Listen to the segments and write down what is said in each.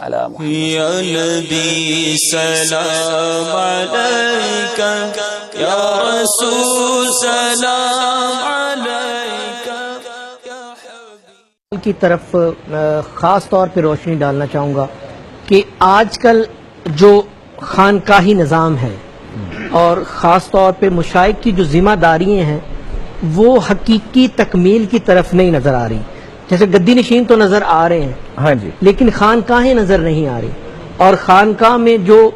علی محمد. یا نبی سلام علیکہ، یا رسول سلام علیکہ، یا حبیب. کی طرف خاص طور پہ روشنی ڈالنا چاہوں گا کہ آج کل جو خانقاہی نظام ہے اور خاص طور پہ مشائخ کی جو ذمہ داریاں ہیں وہ حقیقی تکمیل کی طرف نہیں نظر آ رہی. جیسے گدی نشین تو نظر آ رہے ہیں، ہاں جی، لیکن خانقاہیں نظر نہیں آ رہی. اور خانقاہ میں جو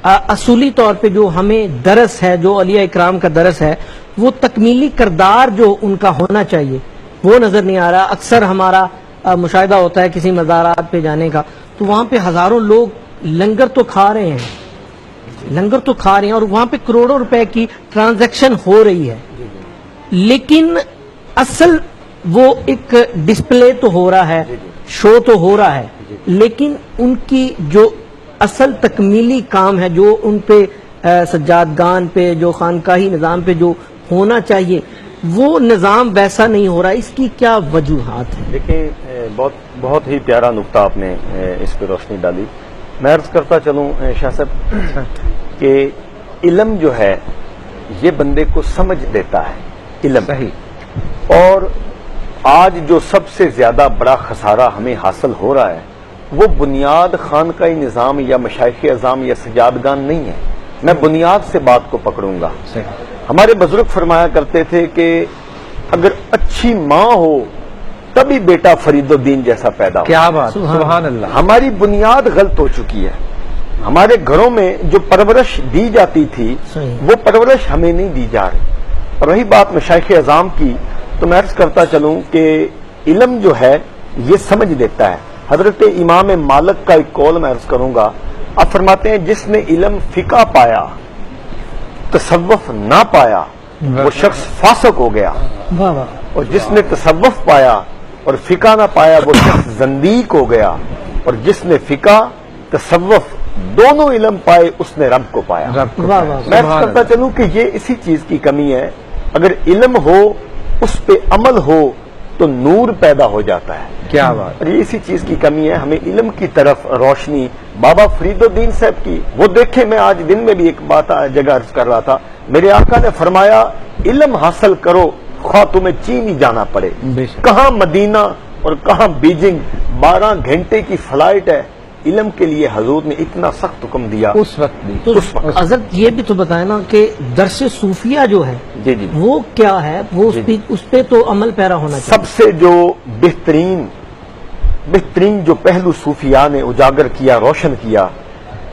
اصولی طور پہ جو ہمیں درس ہے، جو اولیاء اکرام کا درس ہے، وہ تکمیلی کردار جو ان کا ہونا چاہیے وہ نظر نہیں آ رہا. اکثر ہمارا مشاہدہ ہوتا ہے کسی مزارات پہ جانے کا، تو وہاں پہ ہزاروں لوگ لنگر تو کھا رہے ہیں اور وہاں پہ کروڑوں روپے کی ٹرانزیکشن ہو رہی ہے، لیکن اصل وہ ایک ڈسپلے تو ہو رہا ہے، شو تو ہو رہا ہے، لیکن ان کی جو اصل تکمیلی کام ہے، جو ان پہ سجادگان پہ، جو خانقاہی نظام پہ جو ہونا چاہیے، وہ نظام ویسا نہیں ہو رہا. اس کی کیا وجوہات ہیں؟ دیکھیں، بہت ہی پیارا نقطہ آپ نے اس پہ روشنی ڈالی. میں عرض کرتا چلوں شاہ صاحب کہ علم جو ہے یہ بندے کو سمجھ دیتا ہے. علم صحیح. اور آج جو سب سے زیادہ بڑا خسارہ ہمیں حاصل ہو رہا ہے وہ بنیاد خانقاہی نظام یا مشائخ اعظام یا سجادگان نہیں ہے. میں بنیاد سے بات کو پکڑوں گا. ہمارے بزرگ فرمایا کرتے تھے کہ اگر اچھی ماں ہو تبھی بیٹا فرید الدین جیسا پیدا ہو. کیا بات، سبحان اللہ. ہماری بنیاد غلط ہو چکی ہے. ہمارے گھروں میں جو پرورش دی جاتی تھی وہ پرورش ہمیں نہیں دی جا رہی. اور رہی بات مشائخ اعظام کی، تو میں عرض کرتا چلوں کہ علم جو ہے یہ سمجھ دیتا ہے. حضرت امام مالک کا ایک قول میں عرض کروں گا. آپ فرماتے ہیں جس نے علم فقہ پایا تصوف نہ پایا وہ شخص فاسق ہو گیا، اور جس نے تصوف پایا اور فقہ نہ پایا وہ شخص زندیق ہو گیا، اور جس نے فقہ تصوف دونوں علم پائے اس نے رب کو پایا. میں عرض کرتا چلوں کہ یہ اسی چیز کی کمی ہے. اگر علم ہو، اس پہ عمل ہو تو نور پیدا ہو جاتا ہے. کیا بات. اور یہ اسی چیز کی کمی ہے. ہمیں علم کی طرف روشنی بابا فرید الدین صاحب کی وہ دیکھیں. میں آج دن میں بھی ایک بات جگہ عرض کر رہا تھا. میرے آقا نے فرمایا علم حاصل کرو خواہ تمہیں چین ہی جانا پڑے. کہاں مدینہ اور کہاں بیجنگ، 12 گھنٹے کی فلائٹ ہے. علم کے لیے حضور نے اتنا سخت حکم دیا اس وقت بھی. تو حضرت یہ بھی تو بتائیں نا کہ درس صوفیہ جو ہے جی وہ کیا ہے، وہ اس پہ تو عمل پیرا ہونا چاہیے. سب سے جو بہترین جو پہلو صوفیاء نے اجاگر کیا، روشن کیا،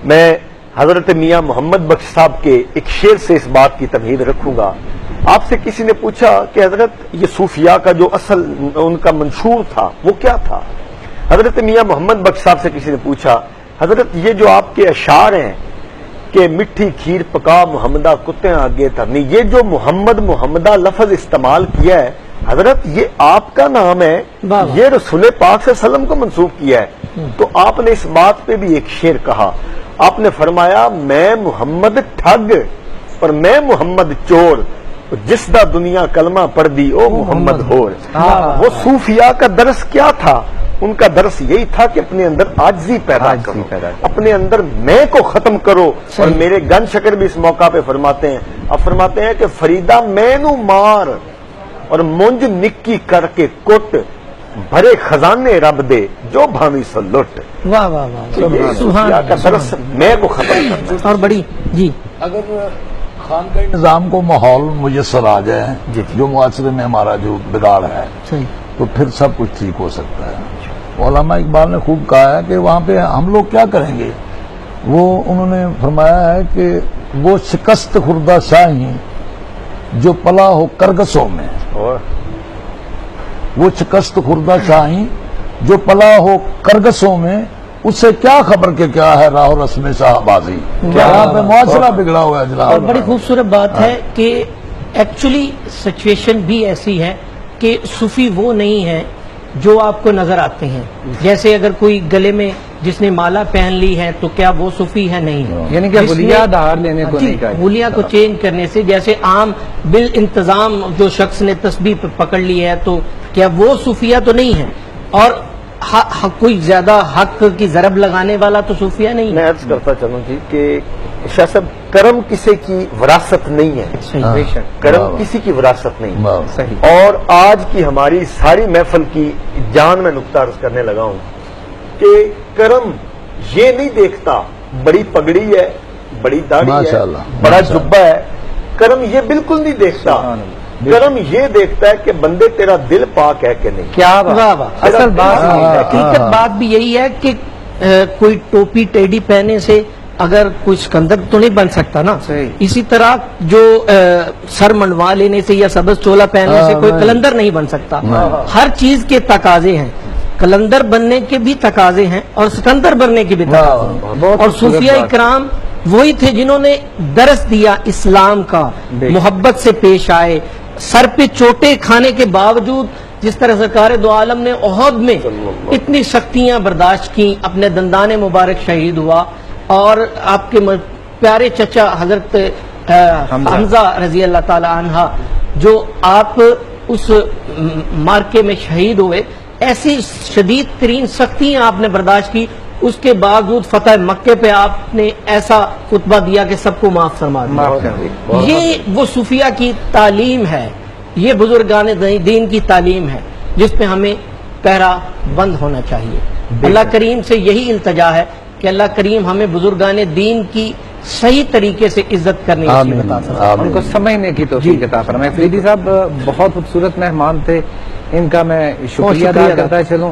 میں حضرت میاں محمد بخش صاحب کے ایک شعر سے اس بات کی تمہید رکھوں گا. آپ سے کسی نے پوچھا کہ حضرت یہ صوفیاء کا جو اصل ان کا منشور تھا وہ کیا تھا؟ حضرت میاں محمد بخش صاحب سے کسی نے پوچھا حضرت یہ جو آپ کے اشعار ہیں کہ مٹھی کھیر پکا محمدہ کتے آگے ترنی، یہ جو محمدہ لفظ استعمال کیا ہے حضرت یہ آپ کا نام ہے، یہ رسول پاک صلی اللہ علیہ وسلم کو منسوب کیا ہے. تو آپ نے اس بات پہ بھی ایک شعر کہا. آپ نے فرمایا میں محمد ٹھگ اور میں محمد چور، جس دا دنیا کلمہ پڑھ دی او محمد ہور. وہ صوفیاء کا درس کیا تھا؟ ان کا درس یہی تھا کہ اپنے اندر عاجزی پیدا کرو، اپنے اندر میں کو ختم کرو. اور میرے گن شکر بھی اس موقع پہ فرماتے ہیں، اب فرماتے ہیں کہ فریدہ میں نو مار اور مونج نکی کر کے کٹ، بھرے خزانے رب دے جو بھاوی سو لٹ. واہ واہ واہ، سبحان کا درس میں کو ختم کرنا. اور بڑی جی اگر خانقاہی نظام کو ماحول میسر آ جائے جو معاشرے میں ہمارا جو بگاڑ ہے تو پھر سب کچھ ٹھیک ہو سکتا ہے. علامہ اقبال نے خوب کہا ہے کہ وہاں پہ ہم لوگ کیا کریں گے. وہ انہوں نے فرمایا ہے کہ وہ شکست خوردہ شاہی جو پلا ہو کرگسوں میں، وہ شکست خوردہ شاہی جو پلا ہو کرگسوں میں، اس سے کیا خبر کہ کیا ہے راہ و رسم شاہ بازی. یہاں پہ معاشرہ بگڑا ہوا ہے جناب. اور بڑی خوبصورت بات ہے کہ ایکچولی سچویشن بھی ایسی ہے کہ صوفی وہ نہیں ہے جو آپ کو نظر آتے ہیں. جیسے اگر کوئی گلے میں جس نے مالا پہن لی ہے تو کیا وہ صوفی ہے؟ نہیں. یعنی کہ حلیہ دھار لینے کو نہیں کہا، حلیہ کو چینج کرنے سے، جیسے عام بال انتظام جو شخص نے تسبیح پکڑ لی ہے تو کیا وہ صوفیہ تو نہیں ہے. اور کوئی زیادہ حق کی ضرب لگانے والا تو صوفیہ نہیں میں ہے. عرض کرتا چلوں جی کہ شاہ صاحب کرم کسی کی وراثت نہیں ہے. صحیح. بے شک. کرم کسی کی وراثت نہیں. صحیح. اور آج کی ہماری ساری محفل کی جان میں نقطہ عرض کرنے لگا ہوں کہ کرم یہ نہیں دیکھتا بڑی پگڑی ہے، بڑی داڑھی ہے، ماشاءاللہ، بڑا ماشاءاللہ. جبہ ہے. کرم یہ بالکل نہیں دیکھتا. سبحان اللہ. کرم یہ دیکھتا ہے کہ بندے تیرا دل پاک ہے کہ نہیں. کیا واہ بات. واہ. اصل بات ہاں، یہ ہے. حقیقت بات بھی یہی ہے کہ کوئی ٹوپی ٹیڈی پہنے سے اگر کوئی سکندر تو نہیں بن سکتا نا. صحیح. اسی طرح جو سر منڈوا لینے سے یا سبز چولا پہننے سے کوئی کلندر نہیں بن سکتا. ہر چیز کے تقاضے ہیں. کلندر بننے کے بھی تقاضے ہیں اور سکندر بننے کے بھی تقاضے ہیں. بہت اور خوبصورت صوفیہ بات. اکرام وہی تھے جنہوں نے درس دیا اسلام کا، بے شک. محبت سے پیش آئے، سر پہ چوٹیں کھانے کے باوجود جس طرح سرکار دو عالم نے احد میں اتنی سختیاں برداشت کی، اپنے دندان مبارک شہید ہوا، اور آپ کے پیارے چچا حضرت حمزہ رضی اللہ تعالی عنہ جو آپ اس مارکے میں شہید ہوئے، ایسی شدید ترین سختیاں آپ نے برداشت کی، اس کے باوجود فتح مکے پہ آپ نے ایسا خطبہ دیا کہ سب کو معاف فرما دیا. معاف کر دیا. یہ وہ صوفیہ کی تعلیم ہے، یہ بزرگان دین کی تعلیم ہے جس پہ ہمیں پہرا بند ہونا چاہیے. اللہ کریم سے یہی التجا ہے کہ اللہ کریم ہمیں بزرگان دین کی صحیح طریقے سے عزت کرنے کی آمین. عطا فرمائے. ان کو سمجھنے کی توفیق عطا فرمائے. فریدی صاحب بہت خوبصورت مہمان تھے، ان کا میں شکریہ ادا کرتا چلوں.